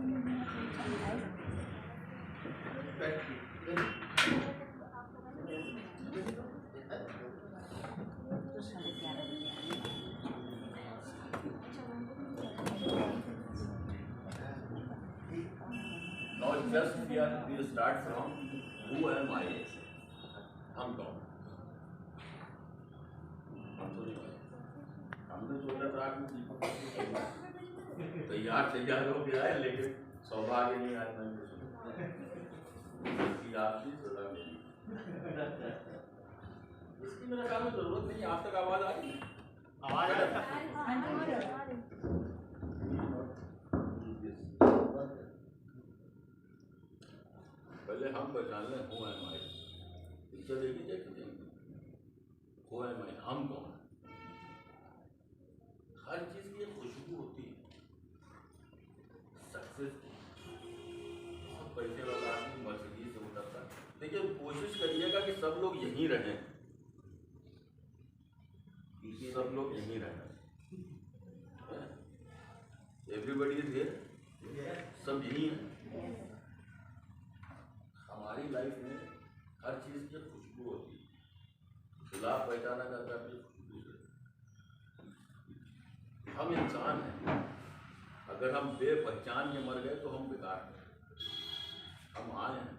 Now just we start from who am I? हम कौन? हमने सोचा था कि तैयार हो गया है, लेकिन सौभाग्य नहीं आया। मैंने आपकी सजा मिली, इसकी मेरे ख्याल में जरूरत नहीं। आप तक आवाज आ रही है? आवाज आ रही है? पहले हम पहचान लें हु एम आई। पिक्चर देखी जाएगी, हु एम आई, हम कौन। हर चीज की एक खुशबू होती है। सक्सेस बहुत पैसे वाला आदमी मर्सिडीज से उतरता है। देखिए, कोशिश करिएगा कि सब लोग यहीं रहें, सब लोग यहीं रहें। एवरीबडी इज हियर, सब यहीं है। हमारी लाइफ में हर चीज की खुशबू होती है। गुलाब पहचाना जाता है अपनी खुशबू से। हम इंसान हैं, अगर हम बेपहचान के मर गए तो हम बेकार हैं। हम आए हैं,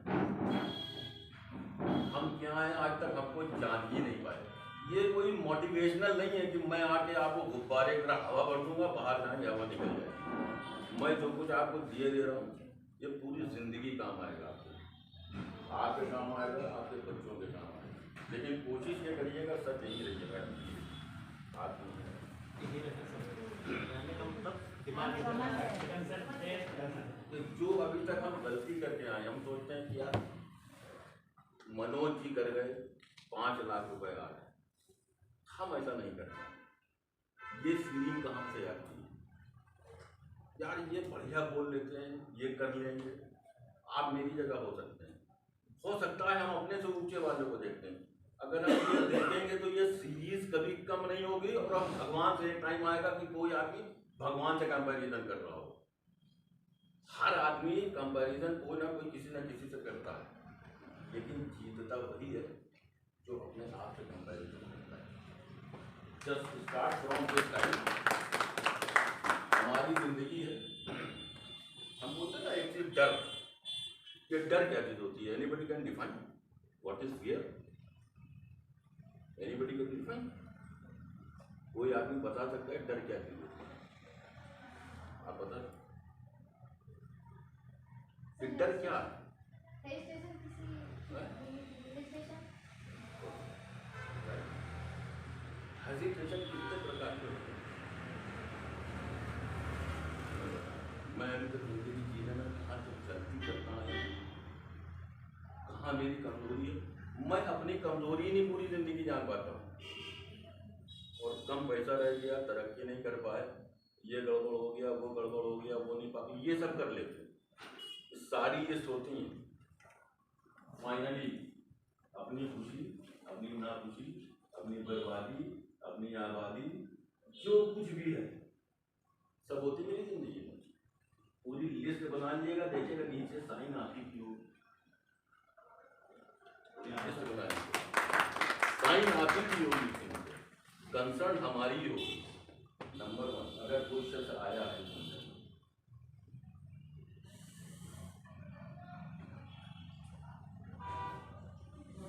हम क्या हैं आज तक हमको जान ही नहीं पाए। ये कोई मोटिवेशनल नहीं है कि मैं आके आपको गुब्बारे की तरह हवा भर दूंगा, बाहर जाएंगे हवा निकल जाएगी। मैं जो कुछ आपको दिए दे रहा हूँ, ये पूरी जिंदगी काम आएगा। आपको आपके काम आएगा, आपके बच्चों के काम आएगा। लेकिन कोशिश ये करिएगा सब यही रहिएगा। आप जो अभी तक हम गलती करके आए, हम सोचते हैं कि यार मनोज जी कर गए, 5 लाख रुपए आ गए। हम ऐसा नहीं करते। ये फीलिंग कहाँ से आती है? यार ये बढ़िया बोल लेते हैं, ये कर लेंगे। आप मेरी जगह हो सकते हैं, हो सकता है हम अपने से ऊंचे वाले को देखते हैं। अगर हम ये देखेंगे तो ये सीरीज कभी कम नहीं होगी, और अब भगवान से एक टाइम आएगा कि कोई आदमी भगवान से कंपैरिजन कर रहा हो। हर आदमी कंपैरिजन कोई ना कोई किसी न किसी से करता है, लेकिन जीतता वही है जो अपने आप से कंपैरिजन करता है। Just start from this time. हमारी जिंदगी है, हम बोलते हैं ना एक चीज डर। ये डर क्या चीज होती है? Anybody can define what is fear? Anybody can define? कोई आदमी बता सकता है डर क्या चीज होती है? आप बता। डर क्या है? हेजिटेशन कितने प्रकार के होते हैं? मैं अभी तक जिंदगी जीने में कहाँ तक गलती करता है, कहाँ मेरी कमजोरी है। मैं अपनी कमजोरी नहीं पूरी जिंदगी जान पाता हूँ। और कम पैसा रह गया, तरक्की नहीं कर पाए, ये गड़बड़ हो गया, वो गड़बड़ हो गया, वो नहीं पा, ये सब कर लेते। सारी ये सोचती हैं। फाइनली अपनी खुशी, अपनी नाखुशी, अपनी बर्बादी, अपनी आबादी, जो कुछ भी है सब होती मेरी जिंदगी में। पूरी लिस्ट बना लीजिएगा, देखिएगा नीचे साइन आपकी की होगी। लिस्ट बना लीजिएगा, साइन आपकी की होगी, कंसर्न हमारी होगी। नंबर 1, अगर कोई शख्स आया है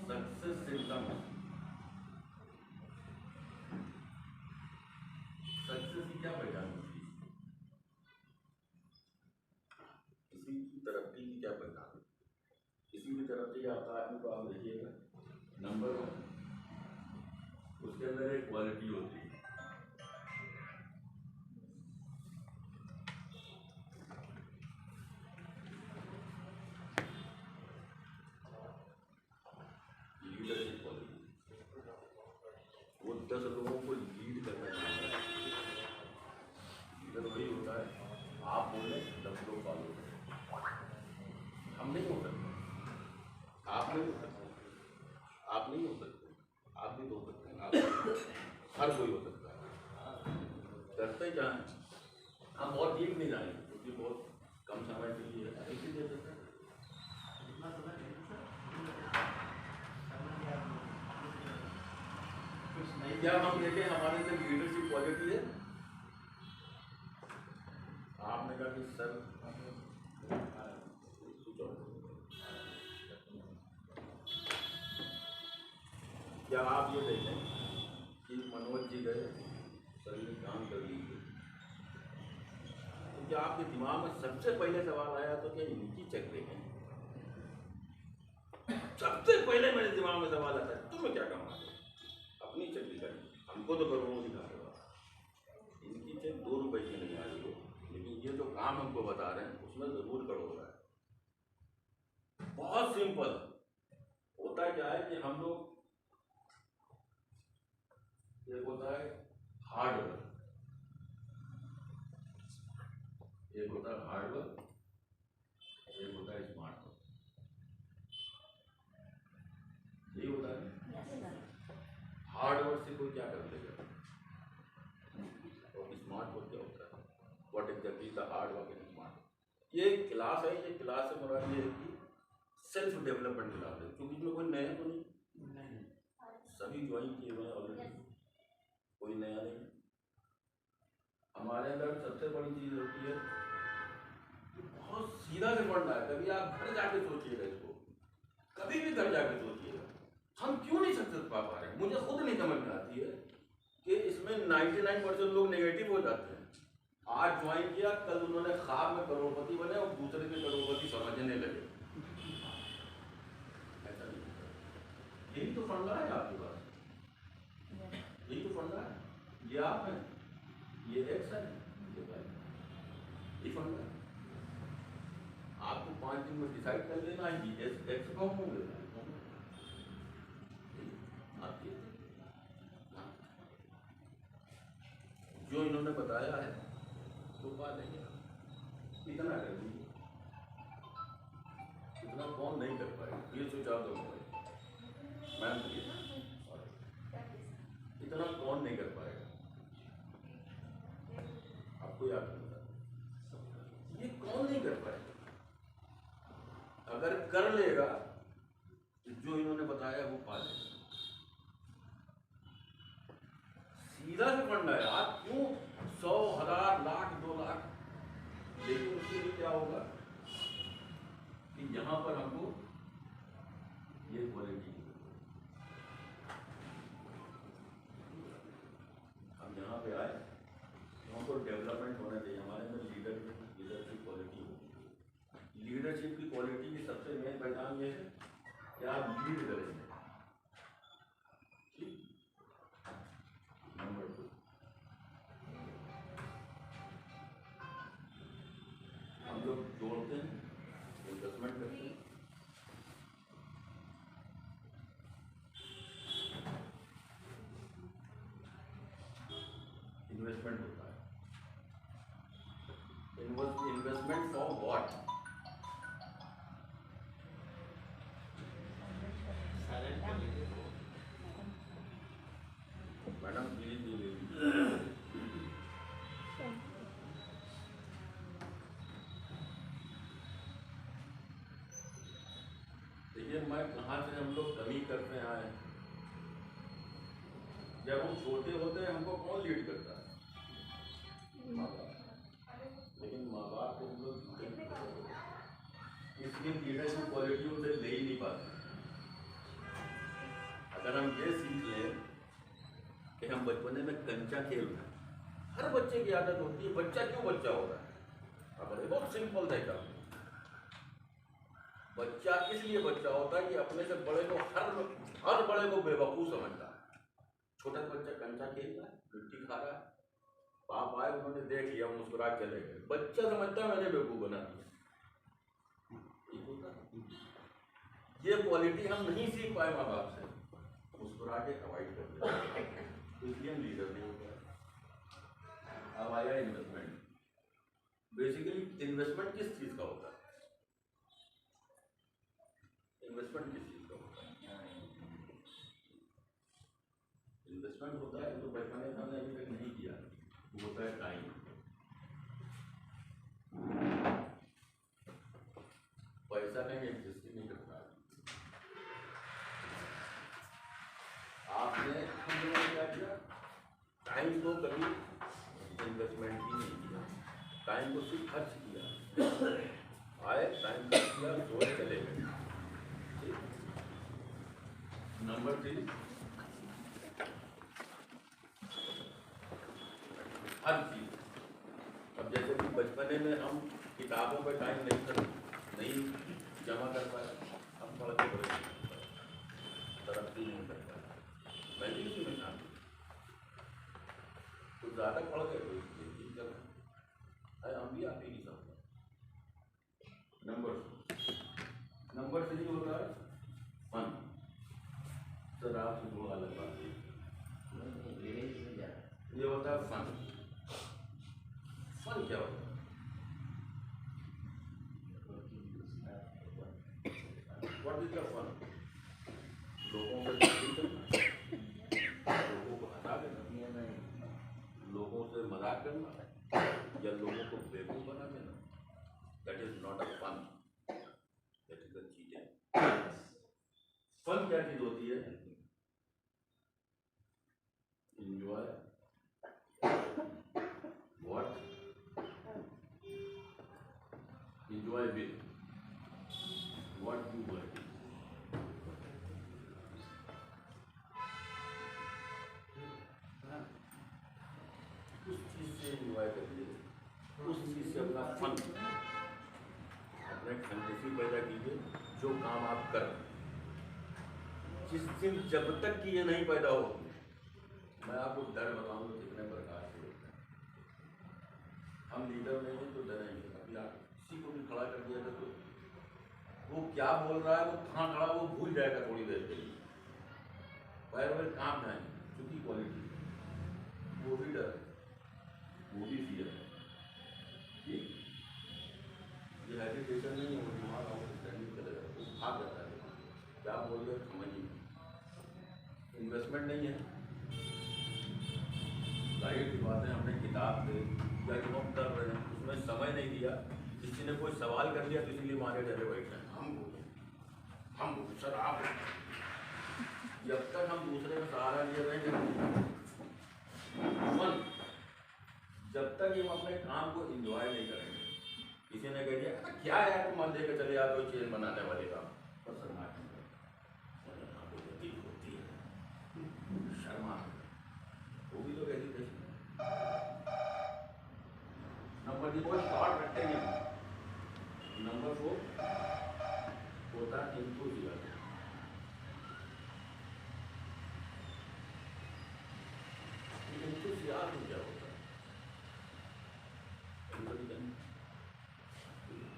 सक्सेस सिस्टम, सक्सेस की क्या पहचान होती है? किसी की तरक्की की क्या पहचान? किसी भी तरक्की आता आदमी को आप देखिएगा, नंबर 1 उसके अंदर एक क्वालिटी होती है। Leadership quality. वो 10 लोगों को लीड करना चाहता है। लीडर वही होता है, आप बोले 10 लोग फॉलो करें। हम नहीं हो सकते, आप नहीं हो सकते, आप नहीं हो सकते, आप भी तो हो सकते हैं। आप हर कोई हो सकता है। करते क्या है, हम बहुत डीप नहीं जाएंगे क्योंकि बहुत कम समय क्या हम देखें हमारे अंदर लीडरशिप क्वालिटी है? आपने कहा कि सर क्या आप ये देखें कि मनोज जी गए, सर ने काम कर लीजिए, तो क्या आपके दिमाग में सबसे पहले सवाल आया तो क्या इनकी चक्री है? सबसे पहले मेरे दिमाग में सवाल आता है तुम्हें क्या काम है? अपनी चक्री करें, हमको तो करोड़ों दिखा देगा। इनकी चेक 2 रुपए की नहीं आ रही हो, लेकिन ये जो काम हमको बता रहे हैं उसमें जरूर करोड़ है। बहुत सिंपल होता है। क्या है कि हम लोग, एक होता है हार्ड वर्क, एक होता है हार्ड वर्क, एक होता है स्मार्ट वर्क। यही होता है। हार्ड वर्क से कोई क्या कर लेगा, और स्मार्ट वर्क क्या होता है? What exactly the hard work and smart. ये क्लास है, ये क्लास से मुराद ये है कि सेल्फ डेवलपमेंट क्लास है, क्योंकि इसमें कोई नया तो नहीं, सभी ज्वाइन किए हुए हैं ऑलरेडी, कोई नया नहीं। हमारे अंदर सबसे बड़ी चीज होती है कि बहुत सीधा से पढ़ना है। कभी आप घर जाके सोचिएगा इसको, कभी भी घर जाके सोचिएगा हम क्यों नहीं सक्सेस पा रहे हैं। मुझे खुद नहीं समझ में आती है कि इसमें 99% लोग नेगेटिव हो जाते हैं। आज ज्वाइन किया, कल उन्होंने ख्वाब में करोड़पति बने और दूसरे के करोड़पति समझने लगे। ऐसा नहीं, यही तो फंडा है आपके पास, यही तो फंडा है। ये आप हैं, ये एक्स है, ये फंडा है। आपको 5 दिन में डिसाइड कर लेना है कि एक्स कौन होंगे। जो इन्होंने बताया है वो पा लेंगे। इतना कर दीजिए, इतना कौन नहीं कर पाएगा? ये सुझाव दो मैम, इतना कौन नहीं कर पाएगा? आपको याद नहीं, ये कौन नहीं कर पाएगा? अगर कर लेगा तो जो इन्होंने बताया वो पा लेगा। सीधा से पढ़ना है। आप क्यों 100, 1000, लाख, 2 लाख, लेकिन उसके लिए क्या होगा कि यहां पर हमको ये क्वालिटी, हम यहाँ पे आए तो हमको डेवलपमेंट होना चाहिए। हमारे अंदर लीडरशिप क्वालिटी होगी। लीडरशिप की क्वालिटी की सबसे मेन पहचान ये है कि आप लीड करेंगे। नंबर 2, हम लोग जोड़ते हैं, इन्वेस्टमेंट करते हैं। इन्वेस्टमेंट होता है, investment for what? Madam please देखिए, मैं कहाँ से हम लोग कमी करते आए। जब हम छोटे होते हैं हमको कौन लीड करता है? माँ बाप। लेकिन माँ बाप को हम लोग इसलिए लीडरशिप क्वालिटी उनसे ले ही नहीं पाते। अगर हम ये सीख लें कि हम बचपने में कंचा खेल रहे हैं, हर बच्चे की आदत होती है। बच्चा क्यों बच्चा हो रहा है? अगर बहुत सिंपल था, बच्चा इसलिए बच्चा होता है कि अपने से बड़े को हर बड़े को बेवकूफ समझता है। छोटा बच्चा कंचा खेल रहा है, मिट्टी खा रहा है, बाप आए उन्होंने देख लिया, मुस्कुरा चले गए। बच्चा समझता है मैंने बेवकूफ बना दिया। ये क्वालिटी हम नहीं सीख पाए माँ बाप से, मुस्कुरा के अवॉइड कर दिया, इसलिए हम लीडर नहीं हो पाए। अब आया इन्वेस्टमेंट। बेसिकली इन्वेस्टमेंट किस चीज का होता है? इन्वेस्टमेंट किस चीज का होता है? इन्वेस्टमेंट होता है जो बचपन में हमने अभी तक नहीं किया, वो होता है टाइम। पैसा कहीं एग्जिस्ट नहीं करता। आपने हम लोगों ने क्या किया, टाइम को कभी इन्वेस्टमेंट ही नहीं किया, टाइम को सिर्फ खर्च किया, आए टाइम खर्च किया, सोए चले गए। नंबर 3, हर चीज। अब जैसे कि बचपने में हम किताबों पर टाइम नहीं जमा कर पाए, हम पढ़ते बड़े तरक्की नहीं कर पाए। मैं भी इसी में शामिल, कुछ ज़्यादा पढ़ गए तो ये चीज कर हम भी आप ही नहीं समझ। नंबर 3 होता है फन। सर आपसे दो अलग बात है, ये होता है फन। फन क्या होता है? What is the fun? लोगों से बातचीत करना, लोगों को हंसा देना, लोगों से मजाक करना, या लोगों को बेवकूफ बना देना। That is not a fun, that is a cheating. Fun क्या चीज होती है? enjoy what? Enjoy with what you work. उस चीज से enjoy करिए, उस चीज से अपना फन, अपने फैंटेसी पैदा कीजिए। जो काम आप कर रहे हैं, जिस दिन जब तक कि ये नहीं पैदा हो, मैं आपको डर बताऊंगा कितने प्रकार से होते हैं। हम लीडर नहीं हैं तो डरेंगे। अभी आप किसी को भी खड़ा कर दिया था तो वो क्या बोल रहा है, वो कहाँ खड़ा, वो भूल जाएगा थोड़ी देर के लिए, पैर वैर कांप जाएंगे। चूंकि क्वालिटी वो भी डर है, वो भी फियर है। ठीक, ये हेजिटेशन नहीं है, वो दिमाग आउटस्टैंडिंग करेगा, वो भाग जाता है। क्या बोल रहे समझिए, इन्वेस्टमेंट नहीं है। जाहिर सी बात है, हमने किताब से या जो हम कर रहे हैं उसमें समय नहीं दिया। किसी ने कोई सवाल कर लिया तो इसीलिए मारे डरे बैठे हैं, हम सर आप। जब तक हम दूसरे का सहारा लिए रहेंगे, जब तक हम अपने काम को एंजॉय नहीं करेंगे। किसी ने कह दिया क्या यार तुम मन देकर चले जाते हो चेन बनाने वाले काम, बस शर्मा होती है, शर्मा, वो भी लोग एजुकेशन। नंबर 3 शॉर्ट रखते हैं। नंबर 4 होता है एंथुसियाज्म। एंथुसियाज्म क्या होता है?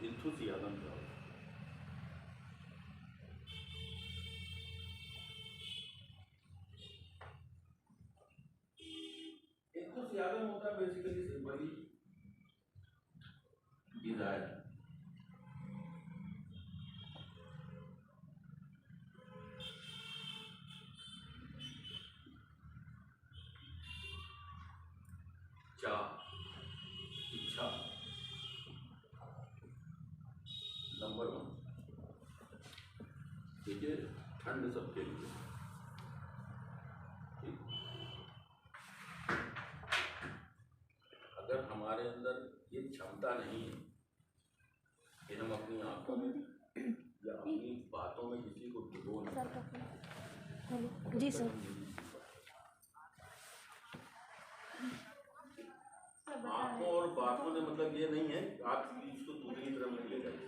एंथुसियाज्म क्या होता है? एंथुसियाज्म होता है बेसिकली सिंपली डिजायर। इच्छा। नंबर 1 देखिए, ठंड सबके लिए। अगर हमारे अंदर ये क्षमता नहीं है कि हम अपनी आंखों में या अपनी बातों में किसी को डुबो नहीं, जी सर, आंखों और बातों ने मतलब ये नहीं है आप इसको दूसरी तरफ नहीं ले जाइए।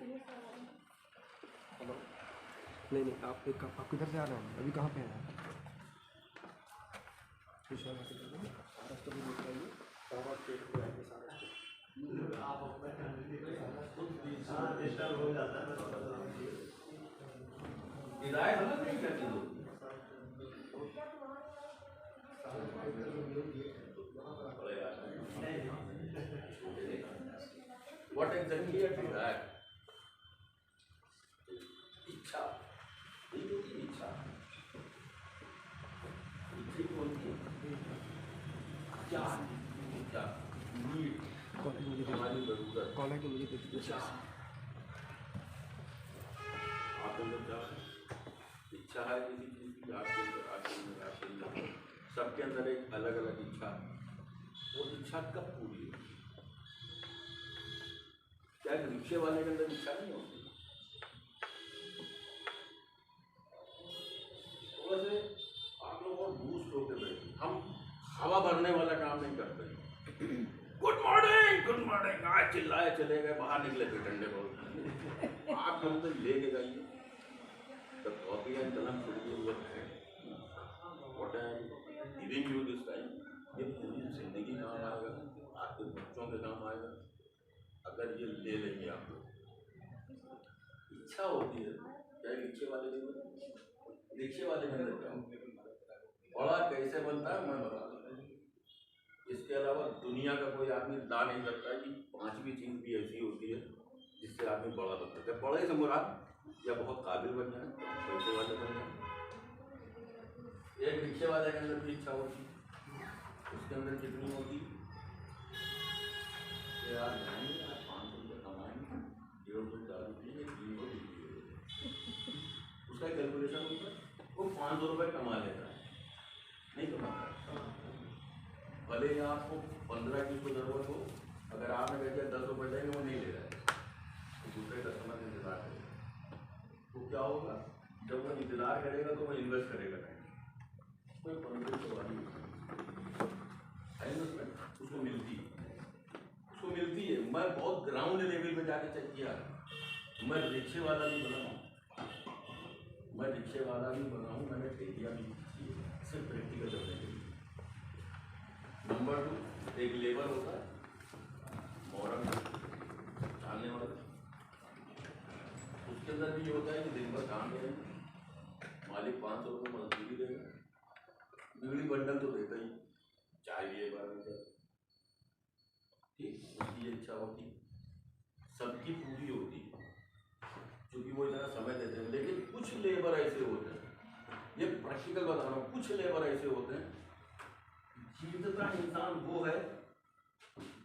नहीं आप किधर से आ रहे हैं? अभी कहाँ पे हैं? हिदायत अलग नहीं करती होती। What exactly is desire? इच्छा, इच्छा, क्या नीड, हमारी जरूरत, कॉल है कि मुझे दे दीजिए। आप लोग क्या इच्छा है किसी चीज की, आपके सबके अंदर एक अलग अलग इच्छा, वो इच्छा कब पूरी होगी? क्या रिक्शे वाले के अंदर इच्छा नहीं होती? थोड़ा से आप लोग और बूस्ट होकर बैठे, हम हवा भरने वाला काम नहीं करते। गुड मॉर्निंग आज चिल्लाए चले गए, बाहर निकले थे ठंडे बहुत। आप हम तो लेके जाइए तो कॉपी एंड कलम छोड़िए, वो है what I am giving you this time, ये पूरी जिंदगी काम आएगा, आपके बच्चों के काम आएगा अगर ये ले लेंगे आप लोग। इच्छा होती है क्या रिक्शे वाले के अंदर क्या बड़ा कैसे बनता है मैं बता दूँ। इसके अलावा दुनिया का कोई आदमी ला नहीं सकता कि पांचवी चीज भी ऐसी होती है जिससे आदमी बड़ा बन सकता है। बड़े से मुराद या बहुत काबिल बन जाए, पैसे वाले बन जाए। एक रिक्शे वाले के अंदर भी इच्छा होती, उसके अंदर कितनी होती यार जाएंगे, आज 500 रुपये कमाएंगे, 150 रुपये 300 उसका कैलकुलेशन होता है, वो 500 रुपये कमा लेता है, नहीं कमाता। भले ही आपको 15 की उसको जरूरत हो, अगर आपने कह दिया 10 रुपये देंगे, वो नहीं ले रहा है तो दूसरे कस्टमर इंतजार करेगा। तो क्या होगा, जब वो इंतजार करेगा तो वो इन्वेस्ट करेगा नहीं, कोई 15 की वाली इन्वेस्टमेंट उसको मिलती है। मैं बहुत ग्राउंड लेवल पे जाके चेक किया, मैं रिक्शे वाला भी बना हूँ, मैंने ठेकिया भी की है, सिर्फ प्रैक्टिकल करने के लिए। नंबर 2, एक लेबर होता है मॉरल जानने वाला, उसके अंदर भी ये होता है कि दिन भर काम करेंगे, मालिक 500 रुपये मजदूरी देगा, बिगड़ी बंडल तो देता ही, चाय भी एक बार देता, ठीक। उसकी इच्छा होती, सबकी पूरी होती क्योंकि वो इतना समय देते हैं। लेकिन कुछ लेबर ऐसे होते हैं, ये प्रैक्टिकल बता रहा हूँ, कुछ लेबर ऐसे होते हैं, जीतता इंसान वो है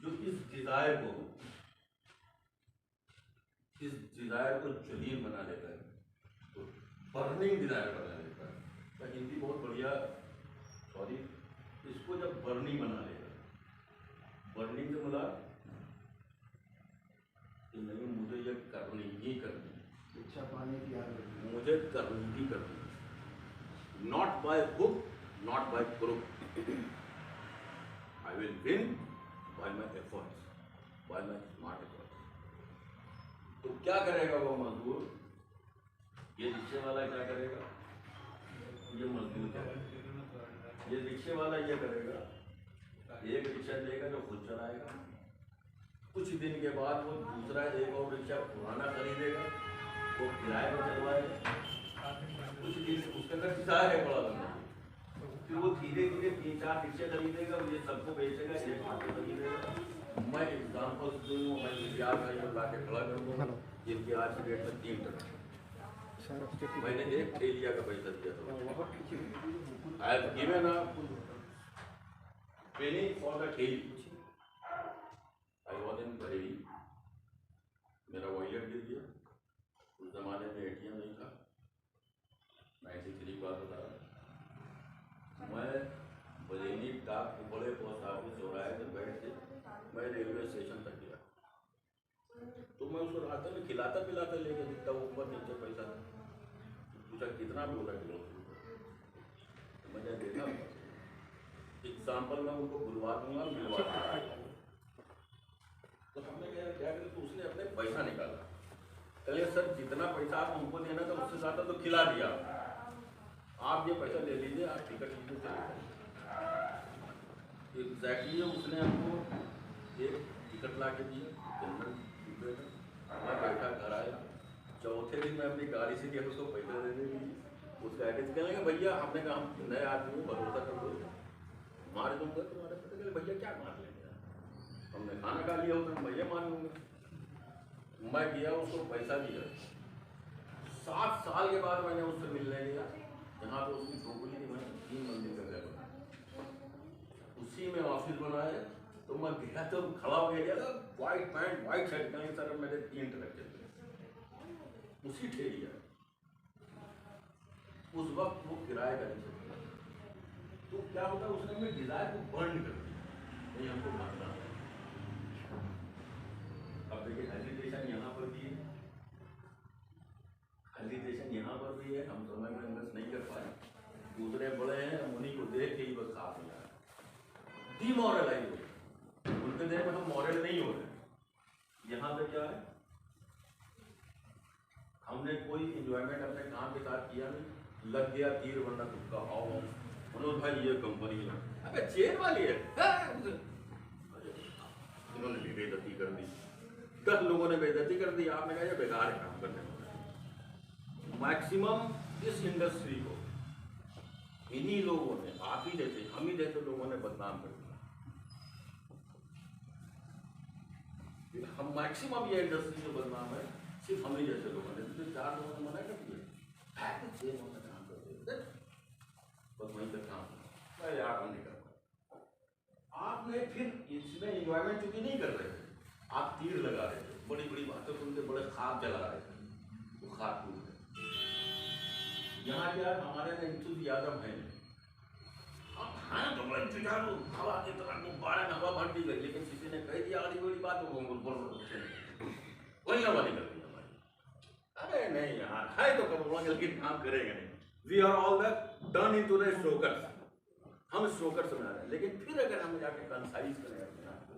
जो इस डिजायर को जलील बना लेता है, तो बर्निंग डिजायर बना लेता है। तो हिंदी बहुत बढ़िया, सॉरी, इसको जब बर्निंग बना लेगा, बर्निंग से बोला कि नहीं मुझे ये करनी ही करनी, इच्छा पाने की आदत, मुझे करनी ही करनी, not by book, not by crook, I will win by my efforts, by my smart efforts. तो क्या करेगा वो मजदूर, ये रिक्शे वाला क्या करेगा, ये मजदूर क्या करेगा, ये रिक्शे वाला ये करेगा, एक रिक्शा लेगा जो खुद चलाएगा, कुछ दिन के बाद वो दूसरा एक और रिक्शा पुराना खरीदेगा, वो किराए पर चलवाएगा, कुछ दिन उसके अंदर किराया है बड़ा बंदा, फिर वो धीरे धीरे 3-4 रिक्शे खरीदेगा, ये सबको बेचेगा, एक ऑटो खरीदेगा। मैं एग्जाम्पल दूँ, मैं बिहार का ये ला के खड़ा कर दूँगा, जिनकी आज की डेट में 3 टन, मैंने एक ठेलिया का पैसा दिया था, I have given a penny for the ठेली। I was in बरेली, मेरा वॉलेट गिर गया, उस जमाने में ATM नहीं था, 93 बात बता रहा, मैं बरेली डाक बड़े पोस्ट ऑफिस चौराहे पर बैठ के मैं रेलवे स्टेशन तक गया, तो मैं उसको रास्ते में खिलाता पिलाता लेके दिखता, ऊपर नीचे पैसा पूछा कितना भी होगा किलो, तो मैंने देखा एग्जाम्पल में उनको बुलवा दूंगा, मिलवा दूंगा। तो हमने क्या करें, तो उसने अपने पैसा निकाला, कहे सर जितना पैसा आप हमको देना था उससे ज़्यादा तो खिला दिया, आप ये पैसा ले लीजिए, आप टिकट लीजिए चले जाइए। एग्जैक्टली उसने हमको एक टिकट ला के दिया, जनरल डिब्बे का, मैं बैठा घर आया, चौथे दिन मैं अपनी गाड़ी से गया उसको पैसा देने के लिए, उसका एड्रेस कहेंगे भैया, हमने कहा हम नए आदमी को भरोसा कर दो, मार दूंगा तुम्हारे पता चले, भैया क्या मार लेंगे, हमने खाना खा लिया होता, भैया मान लूंगा। मैं गया, उसको पैसा दिया, 7 साल के बाद मैंने उससे मिलने गया, जहाँ पे उसकी झोपड़ी थी, मैंने 3 मंजिल का घर बनाया, उसी में ऑफिस बनाया। तो मैं गया तो खड़ा हो गया, व्हाइट पैंट व्हाइट शर्ट, कहीं सर मेरे 3 ट्रक चलते, उसी ठेलिया, उस वक्त वो किराए का नहीं सकता, तो क्या होता है उसने अपने डिजायर को बर्न कर दिया, नहीं हमको मरना है। अब देखिए हेजिटेशन यहाँ पर भी है, हेजिटेशन यहाँ पर भी है, हम समय में इन्वेस्ट नहीं कर पाए, दूसरे बड़े हैं, हम उन्हीं को देख के ही बस साथ में आ रहे, डिमोरलाइज हो गए, उनके देख में हम मॉरल नहीं हो रहे। यहाँ पे क्या है, हमने कोई इंजॉयमेंट अपने काम के साथ किया नहीं, लग गया तीर वरना तुक्का आओ मनोज भाई ये कंपनी है, अबे चेन वाली है, उन्होंने भी बेइज्जती कर दी, 10 लोगों ने बेइज्जती कर दी, आपने कहा ये बेकार है काम करने में। मैक्सिमम इस इंडस्ट्री को इन्हीं लोगों ने, आप ही जैसे हम ही जैसे लोगों ने बदनाम कर दिया। हम मैक्सिमम ये इंडस्ट्री जो बदनाम है सिर्फ हम ही जैसे लोगों ने, तो 4 लोगों ने मना कर दिया, 6 लोगों ने काम कर दिया, बस वहीं तक काम यार हम नहीं कर पाए। आपने फिर इसमें इंजॉयमेंट चूंकि नहीं कर रहे थे, आप तीर लगा रहे थे, बड़ी बड़ी बातें सुन के बड़े ख्वाब जला रहे थे, वो ख्वाब टूट गए। यहाँ क्या हमारे में इंतुजियाज्म है, तो बड़ा इंतजार हवा की तरह गुब्बारे में हवा भर दी गई, लेकिन किसी ने कह दिया आधी बड़ी बात तो वही हवा निकल गई हमारी। अरे नहीं यार है तो करोड़ों लेकिन काम करेंगे नहीं। We are all the turn into the strokers, हम स्ट्रोकर्स बना रहे हैं, लेकिन फिर अगर हम जाके कंसाइज करें अपने आप को,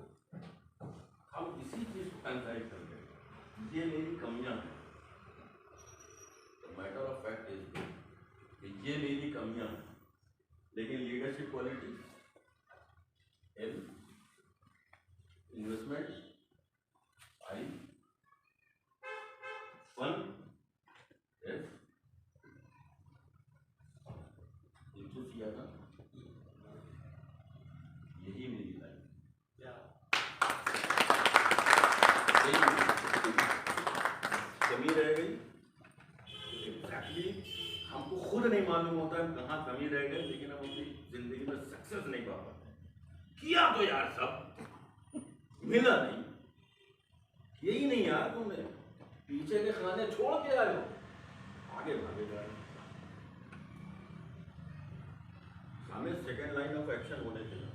हम इसी चीज को कंसाइज करेंगे, ये मेरी कमियां हैं, मैटर ऑफ फैक्ट इज ये मेरी कमियां हैं, लेकिन लीडरशिप क्वालिटी एल, इन्वेस्टमेंट आई, फन एस, इंथुसियाज्म, यही मेरी लाइफ। कमी रह गई एग्जैक्टली, हमको खुद नहीं मालूम होता है कहाँ कमी रह गई, लेकिन हम अपनी जिंदगी में सक्सेस नहीं पा पाते। किया तो यार सब, मिला नहीं, यही नहीं यार, तुमने पीछे के खाने छोड़ के आए हो, आगे भागे जा रहे। हमें सेकेंड लाइन ऑफ एक्शन होने चाहिए,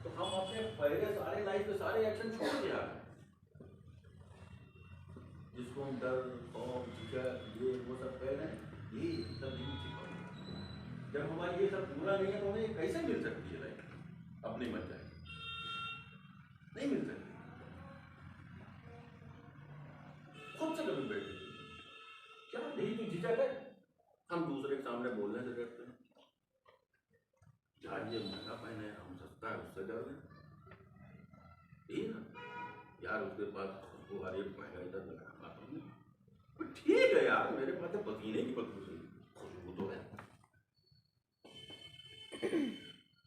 तो हम अपने पहले सारे लाइफ के सारे एक्शन छोड़ के आ गए, जिसको हम डर और ये वो सब कह रहे हैं, ये सब नहीं सीखा। जब हमारी ये सब पूरा नहीं है तो हमें कैसे मिल सकती है लाइफ अपनी मन जाए, नहीं मिल सकती। खुद से कभी बैठे क्या नहीं तो झिझक है, हम दूसरे के सामने बोलने से डरते हैं, यार ये महंगा पहने हम सस्ता है उससे डर रहे हैं ना, यार उसके पास खुशबू आ रही है महंगा इधर लगा पाता हूँ, ठीक है यार मेरे पास तो पसीने की बदबू खुशबू तो है।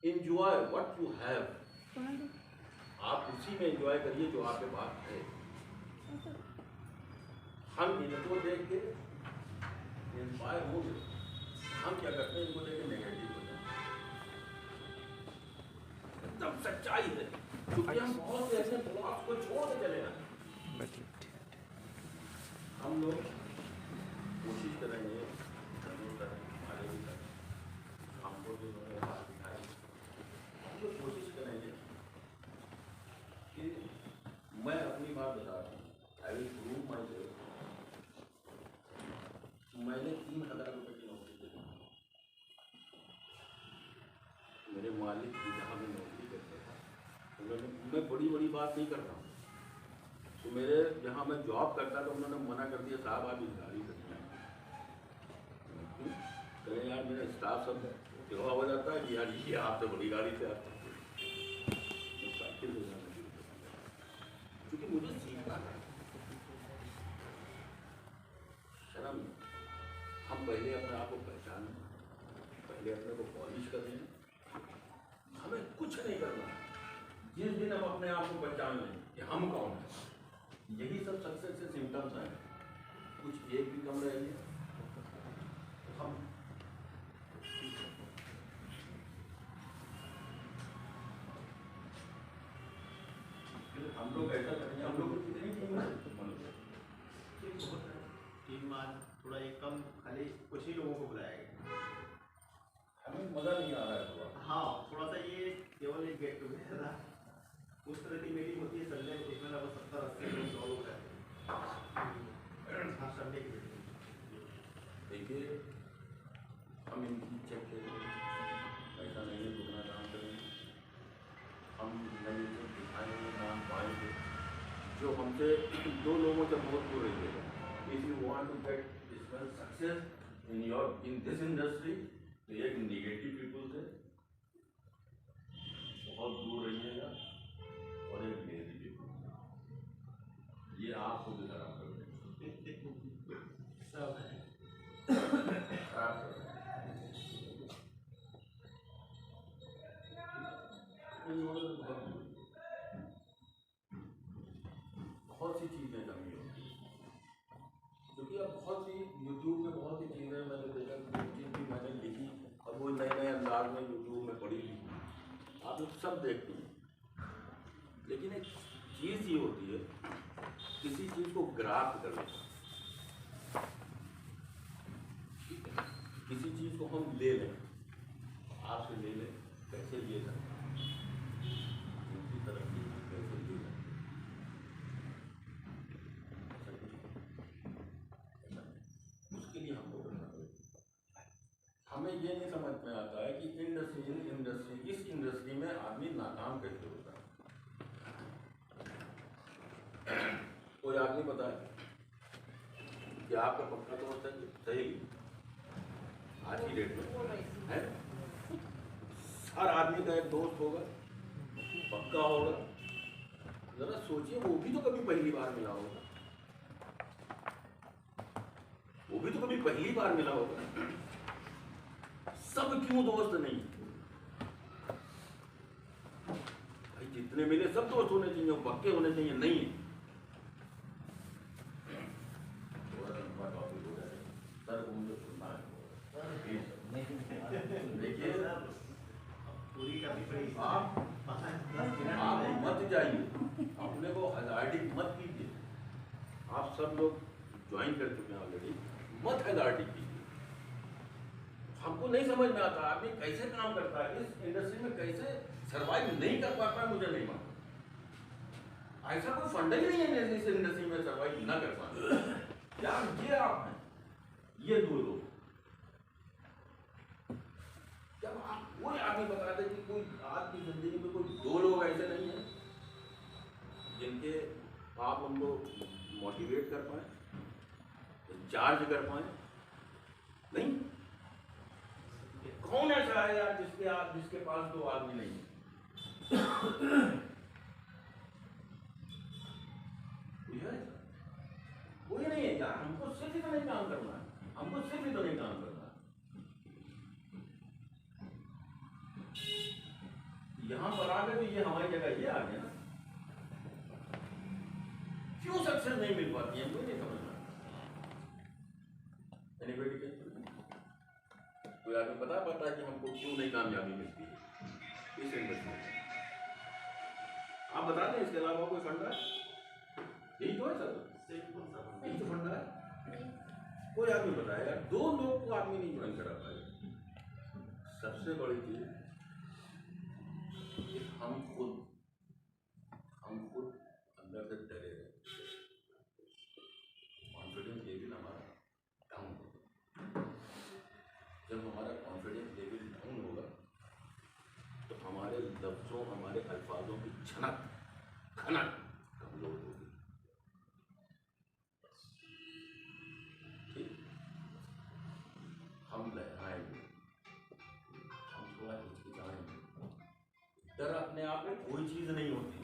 Enjoy what you have, आप उसी में एंजॉय करिए जो आपके पास है। हम इनको देख के इंस्पायर हो गए, हम क्या करते हैं इनको देख के नेगेटिव हो जाते हैं, एकदम सच्चाई है, क्योंकि हम बहुत से ऐसे ब्लॉक्स को छोड़ के चले जाते हैं। हम लोग कोशिश करेंगे, आगे भी करें, हमको जो बात दिखाई, हम लोग कोशिश करेंगे कि मैं अपनी बात बता रहा हूँ, I will prove my self. मैंने 3000 रुपये की नौकरी की, मेरे मालिक की जहाँ मैं नौकरी करता था उन्होंने, मैं बड़ी बड़ी बात नहीं कर रहा हूँ, तो मेरे जहाँ मैं जॉब करता था उन्होंने मना कर दिया, साहब आप इस गाड़ी से कहें यार मेरा स्टाफ सब सेवा हो जाता है कि यार ये आपसे बड़ी गाड़ी से आता है, साइकिल ले जाना शुरू कर दिया, क्योंकि मुझे सीखना है। शर्म, हम पहले अपने आप को पहचानें, पहले अपने को पॉलिश करें, हमें कुछ नहीं करना। जिस दिन हम अपने आप को पहचान लें कि हम कौन हैं, यही सब सक्सेस के सिम्टम्स हैं। कुछ एक भी कम रहेंगे तो हम लोग ऐसा करेंगे, हम लोग कितनी टीम है, टीम थोड़ा एक कम, खाली कुछ ही लोगों को बुलाया गया, हमें मजा नहीं आ रहा है थोड़ा। हाँ थोड़ा सा ये केवल एक गेट टुगेदर था, उस तरह की मीटिंग होती है संडे को, उसमें लगभग 70-80 लोग 100 लोग रहते हैं। हाँ संडे की मीटिंग। देखिए हम इनकी चेक करें, ऐसा नहीं है दुगना काम करेंगे, हम नहीं तो दिखाएंगे नाम पाएंगे जो हमसे 2 लोगों से बहुत दूर रहिएगा। If you want to get success in this industry, तो एक निगेटिव पीपल से बहुत दूर रहिएगा और एक नेगेटिव पीपल, ये आपको भी खराब कर देंगे, सब है। खराब कर देंगे। बहुत सी चीज़ें कमी होती है, क्योंकि अब बहुत सी यूट्यूब में बहुत सी चीज़ें मैंने देखा, जो चीज़ भी मैंने लिखी और वो नए नए अंदाज में यूट्यूब में पड़ी थी, आप लोग सब देखते हैं। लेकिन एक चीज़ ये होती है, किसी चीज़ को ग्राफ्ट कर लेना, ठीक है, किसी चीज़ को हम ले लें, आपसे ले लें, कैसे लिए जाए, दूसरी तरफ की चीज़ कैसे लिए जाए, उसके लिए हमको करना पड़ेगा। हमें ये नहीं समझ में आता है कि इस इंडस्ट्री में आदमी नाकाम कैसे होता है। कोई आदमी बताए कि आपका पक्का दोस्त है, सही आज की डेट में है, हर आदमी का एक दोस्त होगा, पक्का होगा। जरा सोचिए, वो भी तो कभी पहली बार मिला होगा, वो भी तो कभी पहली बार मिला होगा। सब क्यों दोस्त नहीं? भाई जितने मिले सब दोस्त होने चाहिए, पक्के होने चाहिए, नहीं है। सर मुझे सुनना है, देखिए पूरी करनी पड़ेगी। आप मत जाइए, अपने को हजार्डिक मत कीजिए। आप सब लोग ज्वाइन कर चुके हैं ऑलरेडी, मत हजार्डिक कीजिए। हमको नहीं समझ में आता आदमी कैसे काम करता है, इस इंडस्ट्री में कैसे सर्वाइव नहीं कर पाता है, मुझे नहीं मालूम। ऐसा कोई फंड ही नहीं है इस इंडस्ट्री में सर्वाइव ना कर पाए। यार ये आप हैं, ये 2 लोग, जब आप कोई आदमी बता दे कि कोई आपकी जिंदगी में कोई 2 लोग ऐसे नहीं है जिनके आप उनको मोटिवेट कर पाए, चार्ज कर पाए, नहीं। कौन ऐसा है यार जिसके पास 2 आदमी नहीं है? कोई नहीं है यार। हमको सिर्फ इतना नहीं काम करना है, हमको सिर्फ इतना नहीं काम करना है। यहां पर आ गए तो ये हमारी जगह ये आ गया ना। क्यों सक्सेस नहीं मिल पाती है, मुझे नहीं समझ में। कोई आदमी बता पाता है कि हमको क्यों नहीं कामयाबी मिलती है इस इंडस्ट्री में? आप बता दें, इसके अलावा कोई फंडा है? यही तो है सर, यही तो फंडा है। कोई आदमी बताया यार, 2 लोग को आदमी नहीं ज्वाइन करा पाए। सबसे बड़ी चीज कि हम खुद अंदर से डरे हैं, कॉन्फिडेंस लेवल हमारा डाउन होगा। जब हमारा कॉन्फिडेंस लेवल डाउन होगा तो हमारे लफ्ज़ों, हमारे अल्फाजों की छनक खनक कमजोर होगी। ठीक, हम लहराएंगे, हम थोड़ा हिचकिचाएंगे। डर अपने आप में कोई चीज़ नहीं होती,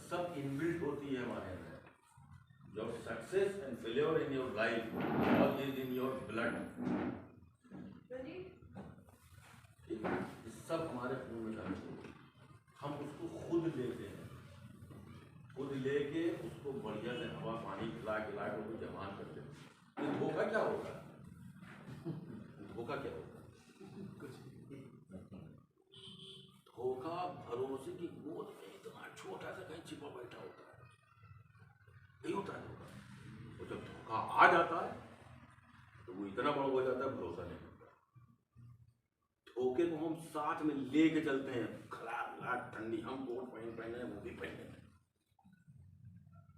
सब इनबिल्ट होती है हमारे अंदर। Your success and failure in your life all is in your blood. ठीक, ये सब हमारे खून में शामिल होती है। हम उसको खुद लेते हैं, खुद लेके उसको बढ़िया से हवा पानी खिला खिला के उसको जमान करते हैं। ये धोखा क्या होगा? धोखा क्या होगा? धोखा भरोसे की गोद में इतना छोटा सा कहीं छिपा बैठा होता है, नहीं होता है धोखा। और जब धोखा आ जाता है तो वो इतना बड़ा हो जाता है, भरोसा नहीं होता। धोखे को हम साथ में लेके चलते हैं, खलाट ठंडी, हम कोट पहने वो भी पहने,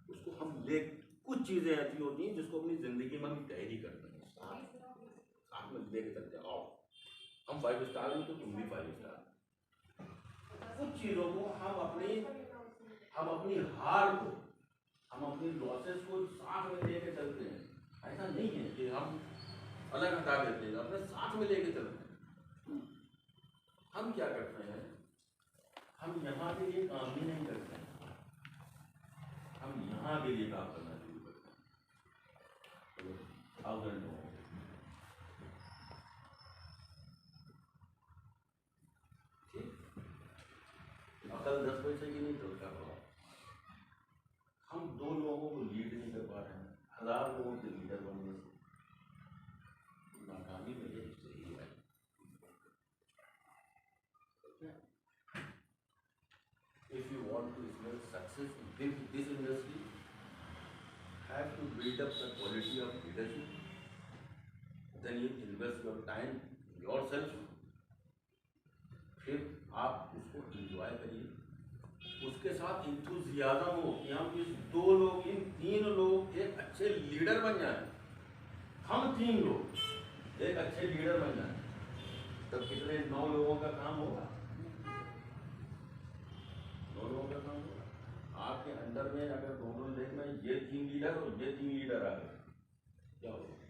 उसको हम ले, कुछ चीजें ऐसी होती हैं जिसको अपनी जिंदगी में हम कैरी करते हैं, साथ में लेके चलते हैं। आओ हम 5 स्टार हैं तो तुम भी 5 स्टार। कुछ चीजों को हम अपनी हार को, हम अपनी लॉसेस को साथ में लेके चलते हैं। ऐसा नहीं है कि हम अलग हटा देते हैं, अपने साथ में लेके चलते हैं। हम क्या करते हैं, हम यहाँ के लिए काम ही नहीं करते हैं, हम यहाँ के लिए काम करना शुरू करते हैं। तो आउटडोर अकल 10 पैसे की नहीं चलता बाबा। हम 2 लोगों को लीड नहीं कर पा रहे हैं, 1000 लोगों के लीडर बनने से नाकामी मेरे हिस्से ही है। If you want to smell success in this industry, have to build up the quality of leadership. Then you invest your time yourself. फिर आप उसको इंजॉय करिए, उसके साथ इंथुजियाज्म हो कि हम इस 2 लोग, इन 3 लोग एक अच्छे लीडर बन जाएं। हम 3 लोग एक अच्छे लीडर बन जाएं, तब कितने 9 लोगों का काम होगा, 9 लोगों का काम होगा। आपके अंडर में अगर दोनों लेग में ये 3 लीडर और ये 3 लीडर आ गए, क्या होगा?